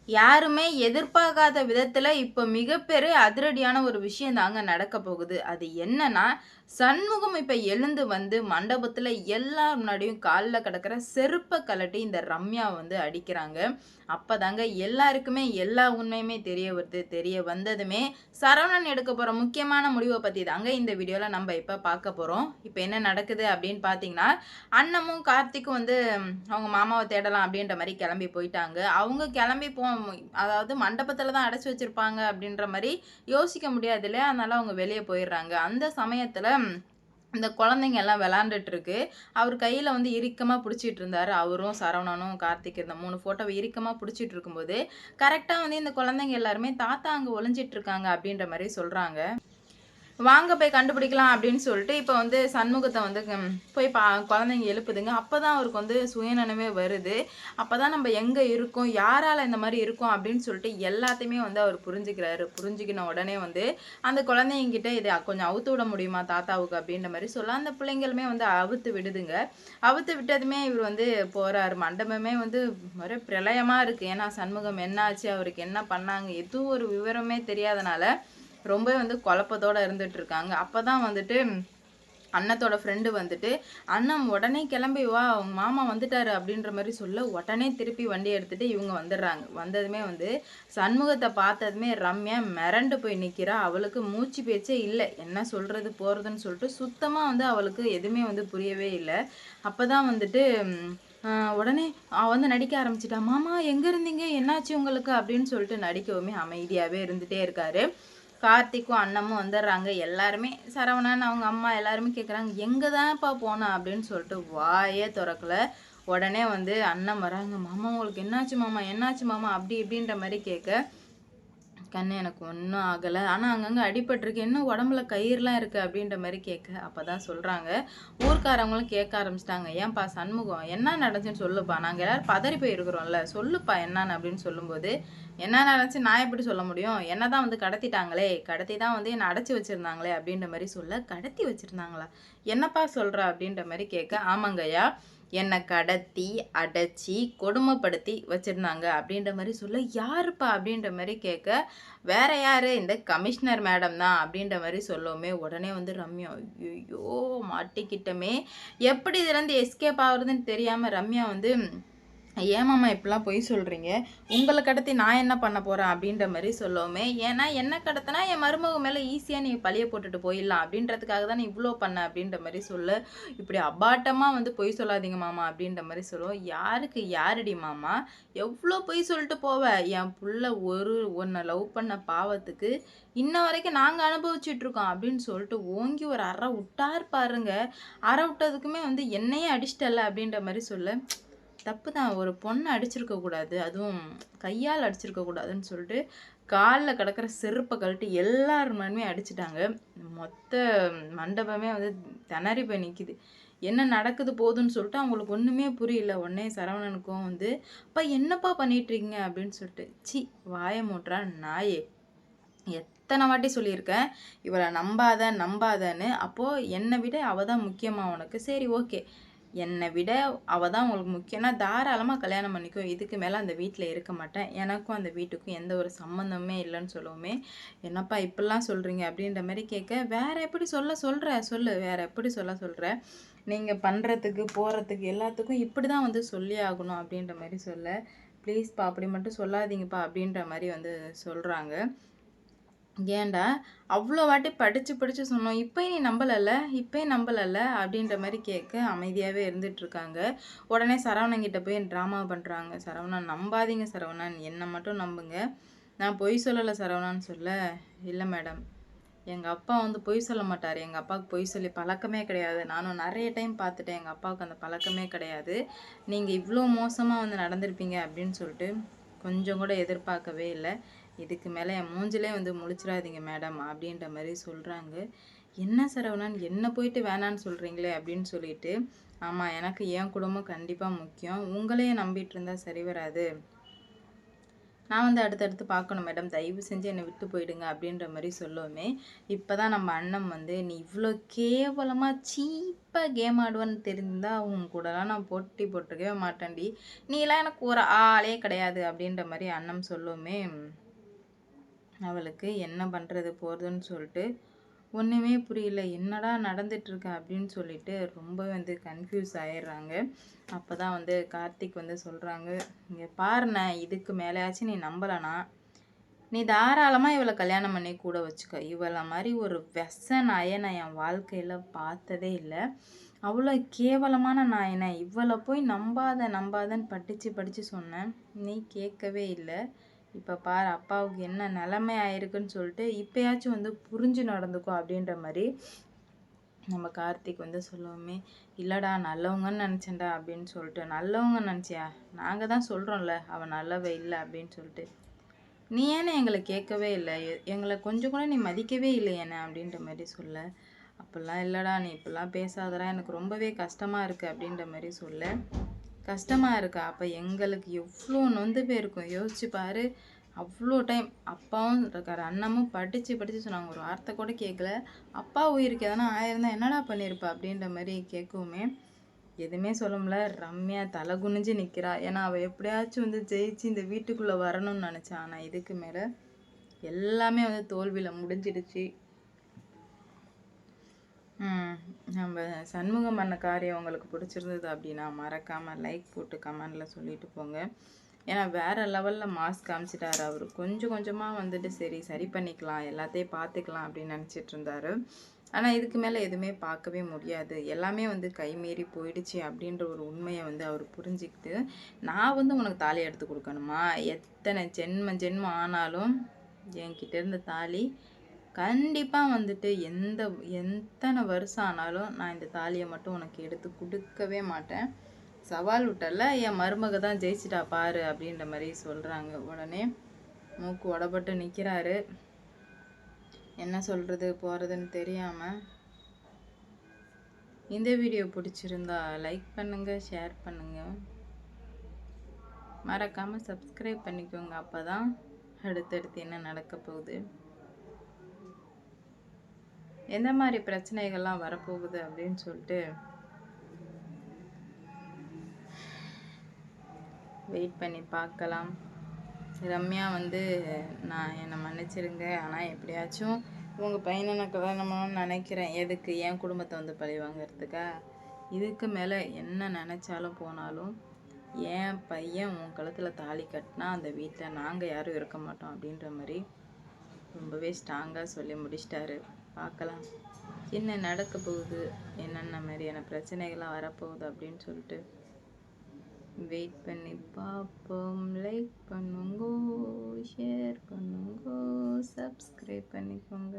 யாருமே எதிர்பார்க்காத விதத்துல இப்ப மிகப்பெரிய அதிரடியான ஒரு விஷயம் தாங்க நடக்க போகுது. அது என்னன்னா, சண்முகம் இப்ப எழுந்து வந்து மண்டபத்துல எல்லார் முன்னாடியும் கால்ல கிடக்கிற செருப்ப கழட்டி இந்த ரம்யா வந்து அடிக்கிறாங்க. அப்பதாங்க எல்லாருக்குமே எல்லா உண்மையுமே தெரிய வருது. தெரிய வந்ததுமே சரவணன் எடுக்க போற முக்கியமான முடிவ பத்தி தாங்க இந்த வீடியோல நம்ம இப்ப பார்க்க போறோம். இப்ப என்ன நடக்குது அப்படின்னு பார்த்தீங்கன்னா, அண்ணமும் கார்த்திக்கும் வந்து அவங்க மாமாவ தேடலாம் அப்படின்ற மாரி கிளம்பி போயிட்டாங்க. அவங்க கிளம்பி அதாவது மண்டபத்துல தான் அடைச்சு வச்சிருப்பாங்க அப்படின்ற மாரி யோசிக்க முடியாது இல்லையா? அதனால அவங்க வெளிய போயிடுறாங்க. அந்த சமயத்துல இந்த குழந்தைங்க எல்லாம் விளையாண்டுட்டு இருக்கு. அவர் கையில வந்து இறுக்கமா புடிச்சிட்டு இருந்தாரு. அவரும், சரவணனும், கார்த்திக் இந்த 3 ஃபோட்டோவ இறுக்கமா புடிச்சிட்டு இருக்கும்போது, கரெக்ட்டா வந்து இந்த குழந்தைங்க எல்லாருமே தாத்தா அங்க ஒளிஞ்சிட்டு இருக்காங்க அப்படின்ற மாரி சொல்றாங்க. வாங்க போய் கண்டுபிடிக்கலாம் அப்படின்னு சொல்லிட்டு இப்போ வந்து சண்முகத்தை வந்து போய் குழந்தைங்க எழுப்புதுங்க. அப்பதான் அவருக்கு வந்து சுயநினைவே வருது. அப்பதான் நம்ம எங்க இருக்கோம், யாரால இந்த மாதிரி இருக்கும் அப்படின்னு சொல்லிட்டு எல்லாத்தையுமே வந்து அவர் புரிஞ்சுக்கிறாரு. புரிஞ்சுக்கின உடனே வந்து அந்த குழந்தைங்க கிட்ட இதை கொஞ்சம் அவுத்து விட முடியுமா தாத்தாவுக்கு அப்படின்ற மாதிரி சொல்ல அந்த பிள்ளைங்களுமே வந்து அவுத்து விடுதுங்க. அவுத்து விட்டதுமே இவர் வந்து போறாரு. மண்டபமே வந்து ஒரே பிரளயமா இருக்கு. ஏன்னா சண்முகம் என்ன ஆச்சு, அவருக்கு என்ன பண்ணாங்க, எதுவும் ஒரு விவரமே தெரியாதனால ரொம்ப வந்து குழப்பத்தோட இருந்துட்டு இருக்காங்க. அப்பதான் வந்துட்டு அண்ணத்தோட ஃப்ரெண்டு வந்துட்டு, "அண்ணன் உடனே கிளம்பி வா, உங்க மாமா வந்துட்டாரு" அப்படின்ற மாரி சொல்ல, உடனே திருப்பி வண்டி எடுத்துட்டு இவங்க வந்துடுறாங்க. வந்ததுமே வந்து சண்முகத்த பார்த்ததுமே ரம்யா மிரண்டு போய் நிக்கிறா. அவளுக்கு மூச்சு பேச்சே இல்ல. என்ன சொல்றது போறதுன்னு சொல்லிட்டு சுத்தமா வந்து அவளுக்கு எதுவுமே வந்து புரியவே இல்ல. அப்பதான் வந்துட்டு உடனே அவ வந்து நடிக்க ஆரம்பிச்சுட்டா. "மாமா எங்க இருந்தீங்க? என்னாச்சு உங்களுக்கு?" அப்படின்னு சொல்லிட்டு நடிக்கவுமே அமைதியாவே இருந்துட்டே இருக்காரு. கார்த்திக்கும் அண்ணமும் வந்துடுறாங்க. எல்லாருமே சரவணன், அவங்க அம்மா எல்லாருமே கேட்குறாங்க, "எங்க தான்ப்பா போன?" அப்படின்னு சொல்லிட்டு வாயே தொறக்கல. உடனே வந்து அண்ணன் வராங்க. "மாமா உங்களுக்கு என்னாச்சு மாமா? என்னாச்சு மாமா?" அப்படி இப்படின்ற மாரி கேட்க, "கண்ணு எனக்கு ஒன்றும் ஆகலை. ஆனால் அங்கங்கே அடிபட்டிருக்கு. என்ன உடம்புல கயிறுலாம் இருக்குது?" அப்படின்ற மாதிரி கேட்க அப்பதான் சொல்கிறாங்க. ஊர்க்காரவங்களும் கேட்க ஆரம்பிச்சிட்டாங்க. "ஏன்பா சண்முகம் என்ன நடந்துச்சுன்னு சொல்லுப்பா. நாங்கள் எல்லாரும் பதறி போயிருக்கிறோம்ல. சொல்லுப்பா என்னன்னு" அப்படின்னு சொல்லும்போது, "என்ன நடந்துச்சு நான் எப்படி சொல்ல முடியும்? என்ன தான் வந்து கடத்திட்டாங்களே. கடத்தி தான் வந்து என்னை அடைச்சி வச்சுருந்தாங்களே" அப்படின்ற மாதிரி சொல்ல, "கடத்தி வச்சுருந்தாங்களா? என்னப்பா சொல்கிற?" அப்படின்ற மாதிரி கேட்க, "ஆமாங்கய்யா. என்னை கடத்தி அடைச்சி கொடுமைப்படுத்தி வச்சுருந்தாங்க" அப்படின்ற மாதிரி சொல்ல, "யாருப்பா?" அப்படின்ற மாதிரி கேட்க, வேற யாரு? இந்த கமிஷனர் மேடம் தான் அப்படின்ற மாரி சொல்லவுமே, உடனே வந்து ரம்யா, ஐயய்யோ! மாட்டிக்கிட்டோமே! எப்படி இதுலேருந்து எஸ்கேப் ஆகுறதுன்னு தெரியாம ரம்யா வந்து, "ஏன் மாமா இப்படிலாம் பொய் சொல்றீங்க? உங்கள கடத்தி நான் என்ன பண்ண போறேன்?" அப்படின்ற மாரி சொல்லவுமே, "ஏன்னா என்ன கடத்துனா என் மருமக மேல ஈஸியா நீ பழிய போட்டுட்டு போயிடலாம் அப்படின்றதுக்காக தான் நீ இவ்ளோ பண்ண" அப்படின்ற மாரி சொல்ல, "இப்படி அபாட்டமா வந்து பொய் சொல்லாதீங்க மாமா" அப்படின்ற மாரி சொல்லவும், "யாருக்கு யாருடி மாமா? எவ்ளோ பொய் சொல்லிட்டு போவ? என் புள்ள உன்னை லவ் பண்ண பாவத்துக்கு இன்ன வரைக்கும் நாங்க அனுபவிச்சுட்டு இருக்கோம்" அப்படின்னு சொல்லிட்டு ஓங்கி ஒரு அறை விட்டார் பாருங்க. அறை விட்டதுக்குமே வந்து என்னையே அடிச்சிட்டல்ல அப்படின்ற மாரி சொல்ல, தப்பு தான். ஒரு பொண்ண அடிச்சிருக்க கூடாது. அதுவும் கையால அடிச்சிருக்க கூடாதுன்னு சொல்லிட்டு, கால்ல கிடக்கிற செருப்ப கழட்டி எல்லார் முன்னாடியுமே அடிச்சுட்டாங்க. மொத்த மண்டபமே வந்து திணறி போய் நிக்குது. என்ன நடக்குது போதுன்னு சொல்லிட்டு அவங்களுக்கு ஒண்ணுமே புரியல. உடனே சரவணனுக்கும் வந்து, "அப்பா என்னப்பா பண்ணிட்டுருக்கீங்க?" அப்படின்னு சொல்லிட்டு, "ச்சீ வாய மூடுறா நாயே! எத்தன வாட்டி சொல்லியிருக்கேன், இவள நம்பாத நம்பாதன்னு. அப்போ என்ன விட அவ தான் முக்கியமா உனக்கு? சரி ஓகே. என்ன விட அவ தான் உங்களுக்கு முக்கியம்னா, தாராளமா கல்யாணம் பண்ணிக்கோ. இதுக்கு மேல அந்த வீட்ல இருக்க மாட்டேன். எனக்கும் அந்த வீட்டுக்கும் எந்த ஒரு சம்மந்தமுமே இல்லன்னு சொல்லவுமே, "என்னப்பா இப்படிலாம் சொல்றீங்க?" அப்படின்ற மாரி கேட்க, "வேற எப்படி சொல்ல சொல்ற? சொல்லு. வேற எப்படி சொல்ல சொல்ற? நீங்க பண்றதுக்கு, போறதுக்கு எல்லாத்துக்கும் இப்படி தான் வந்து சொல்லியே ஆகணும்." அப்படின்ற மாரி சொல்ல, "ப்ளீஸ்ப்பா அப்படி மட்டும் சொல்லாதீங்கப்பா." அப்படின்ற மாரி வந்து சொல்றாங்க. ஏன்டா, அவ்ளோ வாட்டி படிச்சு படிச்சு சொன்னோம். இப்பயும் நீ நம்பலல்ல? இப்பயும் நம்பலல்ல? அப்படின்ற மாரி கேட்க அமைதியாவே இருந்துட்டுருக்காங்க. உடனே சரவணன் கிட்ட போய் ட்ராமா பண்றாங்க. "சரவணன் நம்பாதீங்க சரவணன். என்ன மட்டும் நம்புங்க. நான் பொய் சொல்லல சரவணான்னு" சொல்ல, "இல்ல மேடம். எங்க அப்பா வந்து பொய் சொல்ல மாட்டாரு. எங்க அப்பாவுக்கு பொய் சொல்லி பழக்கமே கிடையாது. நானும் நெறைய டைம் பார்த்துட்டேன். எங்க அப்பாவுக்கு அந்த பழக்கமே கிடையாது. நீங்க இவ்ளோ மோசமா வந்து நடந்திருப்பீங்க" அப்படின்னு சொல்லிட்டு கொஞ்சம் கூட எதிர்பார்க்கவே இல்ல. "இதுக்கு மேல என் மூஞ்சிலே வந்து முழிச்சிராதீங்க மேடம்" அப்படின்ற மாரி சொல்றாங்க. "என்ன சரவணன் என்ன போயிட்டு வேணான்னு சொல்றீங்களே" அப்படின்னு சொல்லிட்டு, "ஆமா எனக்கு என் குடும்பம் கண்டிப்பா முக்கியம். உங்களையே நம்பிட்டு இருந்தா சரி வராது. நான் வந்து அடுத்தடுத்து பார்க்கணும் மேடம். தயவு செஞ்சு என்ன விட்டு போயிடுங்க அப்படின்ற மாரி சொல்லவுமே, இப்பதான் நம்ம அண்ணன் வந்து, "நீ இவ்ளோ கேவலமா சீப்பா கேம் ஆடுவேன்னு தெரிந்தா, உன் கூடலாம் நான் போட்டி போட்டுருக்கவே மாட்டேன்டி. நீலாம் எனக்கு ஒரு ஆளே கிடையாது." அப்படின்ற மாரி அண்ணன் சொல்லவுமே, அவளுக்கு என்ன பண்றது போறதுன்னு சொல்லிட்டு ஒண்ணுமே புரியல. என்னடா நடந்துட்டுருக்கு அப்படின்னு சொல்லிட்டு ரொம்பவே வந்து கன்ஃப்யூஸ் ஆயிடுறாங்க. அப்பதான் வந்து கார்த்திக் வந்து சொல்றாங்க, "இங்க பாருண்ணே, இதுக்கு மேலயாச்சும் நீ நம்பலனா, நீ தாராளமா இவள கல்யாணம் பண்ணி கூட வச்சுக்க. இவள மாரி ஒரு வெச நாய நான் என் வாழ்க்கையில பார்த்ததே இல்ல. அவ்வளோ கேவலமான நாயன. இவள போய் நம்பாத நம்பாதன்னு படிச்சு படிச்சு சொன்னேன். நீ கேட்கவே இல்ல. இப்ப பாரு அப்பாவுக்கு என்ன நிலைமை ஆயிருக்குன்னு சொல்லிட்டு, இப்பயாச்சும் வந்து புரிஞ்சு நடந்துக்கோ." அப்படின்ற மாரி நம்ம கார்த்திக் வந்து சொல்லவுமே, "இல்லடா நல்லவங்கன்னு நெனச்சேன்டா" அப்படின்னு சொல்லிட்டு, "நல்லவங்க நெனச்சியா? நாங்க தான் சொல்றோம்ல, அவ நல்லவ இல்ல" அப்படின்னு சொல்லிட்டு. "நீ ஏன்னு எங்கள கேட்கவே இல்ல? எங்கள கொஞ்சம் கூட நீ மதிக்கவே இல்லையேண்ணே" அப்படின்ற மாரி சொல்ல, "அப்படிலாம் இல்லடா, நீ இப்படிலாம் பேசாதடா, எனக்கு ரொம்பவே கஷ்டமா இருக்கு" அப்படின்ற மாரி சொல்ல, "கஷ்டமா இருக்கா? அப்ப எங்களுக்கு எவ்ளோ நொந்து போயிருக்கும். யோசிச்சு பாரு. அவ்ளோ டைம் அப்பாவும் இருக்காரு, அண்ணமும் படிச்சு படிச்சு சொன்னாங்க. ஒரு வார்த்தை கூட கேட்கல. அப்பா உயிருக்கு எதனா ஆயிருந்தா என்னடா பண்ணியிருப்ப?" அப்படின்ற மாரி கேட்கவுமே, எதுவுமே சொல்ல முடியல. ரம்யா தலை குனிஞ்சு நிக்கிறா. ஏன்னா, அவ எப்படியாச்சும் வந்து ஜெயிச்சு இந்த வீட்டுக்குள்ள வரணும்னு நெனச்சா. ஆனா, இதுக்கு மேல எல்லாமே வந்து தோல்வியில முடிஞ்சிடுச்சு. ம். நம்ம சண்முகம் பண்ண காரியம் உங்களுக்கு பிடிச்சிருந்தது அப்படின்னா, மறக்காம லைக் போட்டு கமெண்ட்ல சொல்லிட்டு போங்க. ஏன்னா, வேற லெவல்ல மாஸ் காமிச்சிட்டாரு அவரு. கொஞ்சம் கொஞ்சமா வந்துட்டு சரி பண்ணிக்கலாம், எல்லாத்தையும் பார்த்துக்கலாம் அப்படின்னு நெனச்சிட்டு இருந்தாரு. ஆனா, இதுக்கு மேல எதுவுமே பார்க்கவே முடியாது. எல்லாமே வந்து கைமீறி போயிடுச்சு அப்படின்ற ஒரு உண்மைய வந்து அவரு புரிஞ்சுக்கிட்டு, நான் வந்து உனக்கு தாலி எடுத்து குடுக்கணுமா? எத்தனை ஜென்மம் ஜென்மம் ஆனாலும் என்கிட்ட இருந்த தாலி கண்டிப்பா வந்துட்டு எத்தனை வருஷம் ஆனாலும் நான் இந்த தாலிய மட்டும் உனக்கு எடுத்து குடுக்கவே மாட்டேன். சவால் விட்டேன்ல, என் மருமக தான் ஜெயிச்சிட்டா பாரு அப்படின்ற மாரி சொல்றாங்க. உடனே மூக்கு உடைபட்டு நிக்கிறாரு. என்ன சொல்றது போறதுன்னு தெரியாம. இந்த வீடியோ பிடிச்சிருந்தா லைக் பண்ணுங்க, ஷேர் பண்ணுங்க. மறக்காம சப்ஸ்கிரைப் பண்ணிக்கோங்க. அப்பதான் அடுத்தடுத்து என்ன நடக்க போகுது, எந்த மாதிரி பிரச்சனைகள்லாம் வரப்போகுது அப்படின்னு சொல்லிட்டு வெயிட் பண்ணி பார்க்கலாம். ரம்யா வந்து, நான் என்னை மன்னிச்சிருங்க, ஆனால் எப்படியாச்சும் உங்கள் பையனை நான் கல்யாணம் பண்ணணும்னு நினைக்கிறேன். எதுக்கு? என் குடும்பத்தை வந்து பழி வாங்கிறதுக்கா? இதுக்கு மேலே என்ன நினச்சாலும் போனாலும் என் பையன் உன் கழுத்தில் தாலி கட்டினா அந்த வீட்டில் நாங்கள் யாரும் இருக்க மாட்டோம் அப்படின்ற மாதிரி ரொம்பவே ஸ்ட்ராங்காக சொல்லி முடிச்சிட்டாரு. பார்க்கலாம் என்ன நடக்க போகுது, என்னென்ன மாதிரியான பிரச்சனைகள்லாம் வரப்போகுது அப்படின்னு சொல்லிட்டு வெயிட் பண்ணி பார்ப்போம். லைக் பண்ணுங்க, ஷேர் பண்ணுங்க, சப்ஸ்கிரைப் பண்ணிக்கோங்க.